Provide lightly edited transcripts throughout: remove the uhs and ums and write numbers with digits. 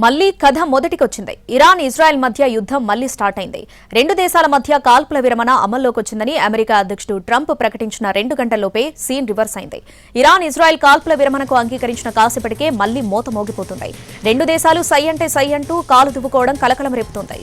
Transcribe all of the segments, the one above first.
మళ్లీ కథ మొదటికొచ్చింది. Iran Israel మధ్య యుద్ధం మళ్లీ స్టార్ట్ అయింది. రెండు దేశాల మధ్య కాల్పుల విరమణ అమల్లోకి వచ్చిందని అమెరికా అధ్యక్షుడు ట్రంప్ ప్రకటించిన 2 గంటల్లోపే సీన్ రివర్స్ అయింది. ఇరాన్ ఇజ్రాయెల్ కాల్పుల విరమణకు అంగీకరించిన కాసేపటికే మళ్లీ మోత మోగిపోతుంది. రెండు దేశాలు సై అంటే సై అంటూ కాలు దువ్వుకోవడం కలకలం రేపుతోంది.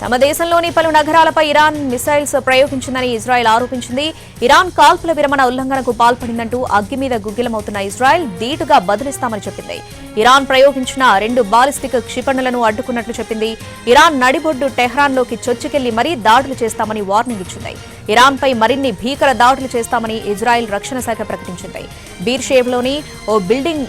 తమ దేశంలోని పలు నగరాలపై ఇరాన్ మిసైల్స్ ప్రయోగించిందని ఇజ్రాయెల్ ఆరోపించింది. ఇరాన్ కాల్పుల విరమణ ఉల్లంఘనకు పాల్పడిందంటూ అగ్గి మీద గుగ్గిలమవుతున్న ఇజ్రాయెల్ ధీటుగా బదులిస్తామని చెప్పింది. ఇరాన్ ప్రయోగించిన 2 బాలిస్టిక్ క్షిపణులను అడ్డుకున్నట్లు చెప్పింది. ఇరాన్ నడిబొడ్డు టెహ్రాన్లోకి చొచ్చుకెళ్లి మరీ దాడులు చేస్తామని వార్నింగ్ ఇచ్చింది. ఇరాన్పై మరిన్ని భీకర దాడులు చేస్తామని ఇజ్రాయెల్ రక్షణ శాఖ ప్రకటించింది. బీర్షేవ్లోని ఓ బిల్డింగ్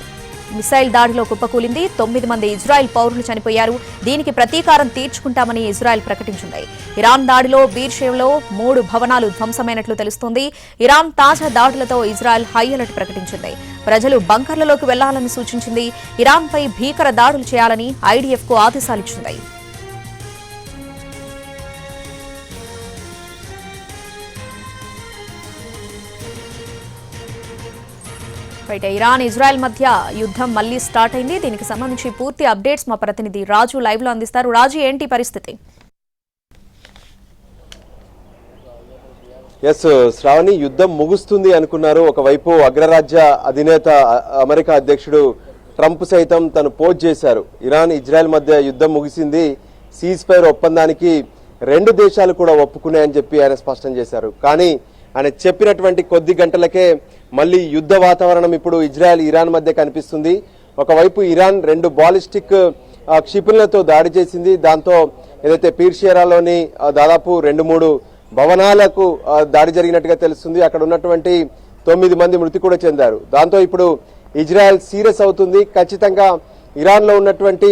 మిసైల్ దాడిలో కుప్పకూలింది. 9 మంది ఇజ్రాయెల్ పౌరులు చనిపోయారు. దీనికి ప్రతీకారం తీర్చుకుంటామని ఇజ్రాయెల్ ప్రకటించింది. ఇరాన్ దాడిలో బీర్షేవ్లో 3 భవనాలు ధ్వంసమైనట్లు తెలుస్తోంది. ఇరాన్ తాజా దాడులతో ఇజ్రాయెల్ హై అలర్ట్ ప్రకటించింది. ప్రజలు బంకర్లలోకి వెళ్లాలని సూచించింది. ఇరాన్పై భీకర దాడులు చేయాలని ఐడీఎఫ్కు ఆదేశాలిచ్చింది. ఇరాన్ ఇజ్రాయెల్ మధ్య యుద్ధం మళ్లీ స్టార్ట్ అయింది. దీనికి సంబంధించి పూర్తి అప్డేట్స్ మా ప్రతినిధి రాజు లైవ్ లో అందిస్తారు. రాజు, ఏంటి పరిస్థితి? శ్రావణి, యుద్ధం ముగుస్తుంది అనుకున్నారు. ఒకవైపు అగ్రరాజ్య అధినేత అమెరికా అధ్యక్షుడు ట్రంప్ సైతం తను పోస్ట్ చేశారు. ఇరాన్ ఇజ్రాయెల్ మధ్య యుద్ధం ముగిసింది, సీజ్ ఫైర్ ఒప్పందానికి 2 దేశాలు కూడా ఒప్పుకున్నాయని చెప్పి ఆయన స్పష్టం చేశారు. కానీ ఆయన చెప్పినటువంటి కొద్ది గంటలకే మళ్ళీ యుద్ధ వాతావరణం ఇప్పుడు ఇజ్రాయెల్ ఇరాన్ మధ్య కనిపిస్తుంది. ఒకవైపు ఇరాన్ 2 బాలిస్టిక్ క్షిపణులతో దాడి చేసింది. దాంతో ఏదైతే పీర్షియరాలోని దాదాపు 2-3 భవనాలకు దాడి జరిగినట్టుగా తెలుస్తుంది. అక్కడ ఉన్నటువంటి 9 మంది మృతి కూడా చెందారు. దాంతో ఇప్పుడు ఇజ్రాయెల్ సీరియస్ అవుతుంది. ఖచ్చితంగా ఇరాన్ లో ఉన్నటువంటి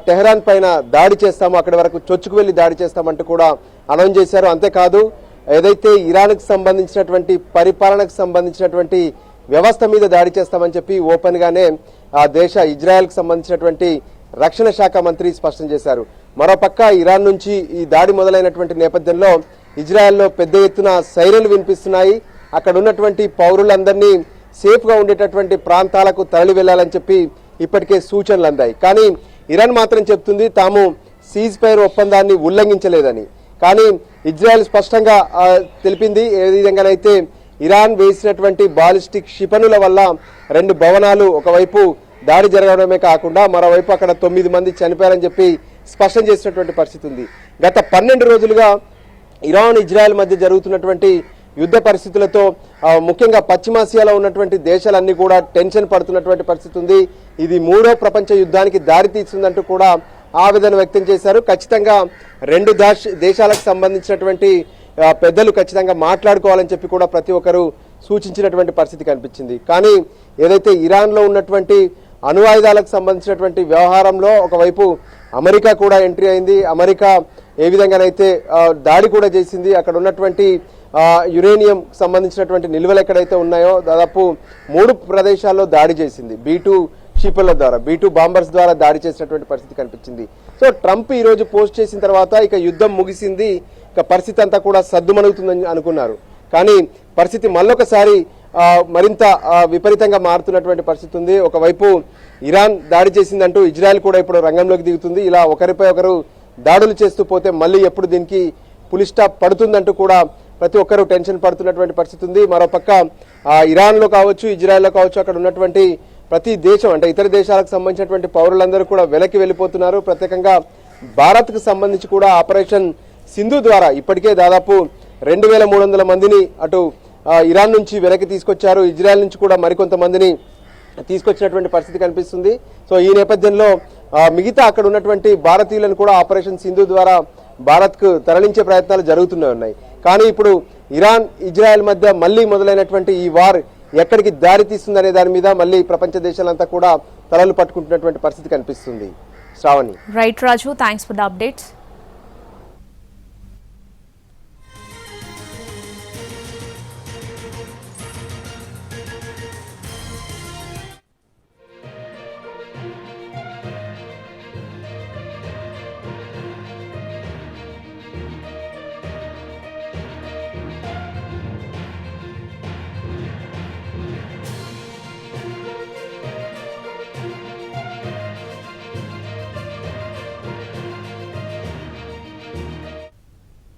టెహ్రాన్ పైన దాడి చేస్తాము, అక్కడి వరకు చొచ్చుకు వెళ్లి దాడి చేస్తామంటూ కూడా అనౌన్స్ చేశారు. అంతేకాదు, ఏదైతే ఇరాన్కు సంబంధించినటువంటి పరిపాలనకు సంబంధించినటువంటి వ్యవస్థ మీద దాడి చేస్తామని చెప్పి ఓపెన్ గానే ఆ దేశ ఇజ్రాయెల్కు సంబంధించినటువంటి రక్షణ శాఖ మంత్రి స్పష్టం చేశారు. మరోపక్క ఇరాన్ నుంచి ఈ దాడి మొదలైనటువంటి నేపథ్యంలో ఇజ్రాయెల్లో పెద్ద ఎత్తున సైరన్లు వినిపిస్తున్నాయి. అక్కడ ఉన్నటువంటి పౌరులందరినీ సేఫ్ గా ఉండేటటువంటి ప్రాంతాలకు తరలి వెళ్లాలని చెప్పి ఇప్పటికే సూచనలు అందాయి. కానీ ఇరాన్ మాత్రం చెప్తుంది తాము సీజ్ ఫైర్ ఒప్పందాన్ని ఉల్లంఘించలేదని. కానీ ఇజ్రాయెల్ స్పష్టంగా తెలిపింది, ఏ విధంగానైతే ఇరాన్ వేసినటువంటి బాలిస్టిక్ క్షిపణుల వల్ల 2 భవనాలు ఒకవైపు దాడి జరగడమే కాకుండా మరోవైపు అక్కడ 9 మంది చనిపోయారని చెప్పి స్పష్టం చేసినటువంటి పరిస్థితి ఉంది. గత 12 రోజులుగా ఇరాన్ ఇజ్రాయెల్ మధ్య జరుగుతున్నటువంటి యుద్ధ పరిస్థితులతో ముఖ్యంగా పశ్చిమాసియాలో ఉన్నటువంటి దేశాలన్నీ కూడా టెన్షన్ పడుతున్నటువంటి పరిస్థితి ఉంది. ఇది 3వ ప్రపంచ యుద్ధానికి దారి తీస్తుందంటూ కూడా ఆవేదన వ్యక్తం చేశారు. ఖచ్చితంగా 2 దేశాలకు సంబంధించినటువంటి పెద్దలు ఖచ్చితంగా మాట్లాడుకోవాలని చెప్పి కూడా ప్రతి ఒక్కరు సూచించినటువంటి పరిస్థితి కనిపించింది. కానీ ఏదైతే ఇరాన్ లో ఉన్నటువంటి అణువాయుధాలకు సంబంధించినటువంటి వ్యవహారంలో ఒకవైపు అమెరికా కూడా ఎంట్రీ అయింది. అమెరికా ఏ విధంగానైతే దాడి కూడా చేసింది. అక్కడ ఉన్నటువంటి యురేనియం సంబంధించినటువంటి నిల్వలు ఎక్కడైతే ఉన్నాయో దాదాపు 3 ప్రదేశాల్లో దాడి చేసింది. B2 క్షిపణుల ద్వారా, B2 బాంబర్స్ ద్వారా దాడి చేసినటువంటి పరిస్థితి కనిపించింది. సో ట్రంప్ ఈ రోజు పోస్ట్ చేసిన తర్వాత ఇక యుద్ధం ముగిసింది, ఇక పరిస్థితి అంతా కూడా సద్దుమణుగుతుందని అనుకున్నారు. కానీ పరిస్థితి మళ్ళొకసారి మరింత విపరీతంగా మారుతున్నటువంటి పరిస్థితి ఉంది. ఒకవైపు ఇరాన్ దాడి చేసిందంటూ ఇజ్రాయెల్ కూడా ఇప్పుడు రంగంలోకి దిగుతుంది. ఇలా ఒకరిపై ఒకరు దాడులు చేస్తూ పోతే మళ్ళీ ఎప్పుడు దీనికి పులి స్టాప్ పడుతుందంటూ కూడా ప్రతి ఒక్కరూ టెన్షన్ పడుతున్నటువంటి పరిస్థితి ఉంది. మరోపక్క ఇరాన్ లో కావచ్చు, ఇజ్రాయెల్లో కావచ్చు, అక్కడ ఉన్నటువంటి ప్రతి దేశం అంటే ఇతర దేశాలకు సంబంధించినటువంటి పౌరులందరూ కూడా వెనక్కి వెళ్ళిపోతున్నారు. ప్రత్యేకంగా భారత్ కు సంబంధించి కూడా ఆపరేషన్ సింధు ద్వారా ఇప్పటికే దాదాపు 2300 మందిని అటు ఇరాన్ నుంచి వెనక్కి తీసుకొచ్చారు. ఇజ్రాయెల్ నుంచి కూడా మరికొంతమందిని తీసుకొచ్చినటువంటి పరిస్థితి కనిపిస్తుంది. సో ఈ నేపథ్యంలో మిగతా అక్కడ ఉన్నటువంటి భారతీయులను కూడా ఆపరేషన్ సింధు ద్వారా భారత్ కు తరలించే ప్రయత్నాలు జరుగుతూనే ఉన్నాయి. కానీ ఇప్పుడు ఇరాన్ ఇజ్రాయెల్ మధ్య మళ్లీ మొదలైనటువంటి ఈ వార్ ఎక్కడికి దారి తీస్తుందనే దాని మీద మళ్ళీ ప్రపంచ దేశాలంతా కూడా తలలు పట్టుకుంటున్నటువంటి పరిస్థితి కనిపిస్తుంది. Shravani. Right Raju, thanks for the updates.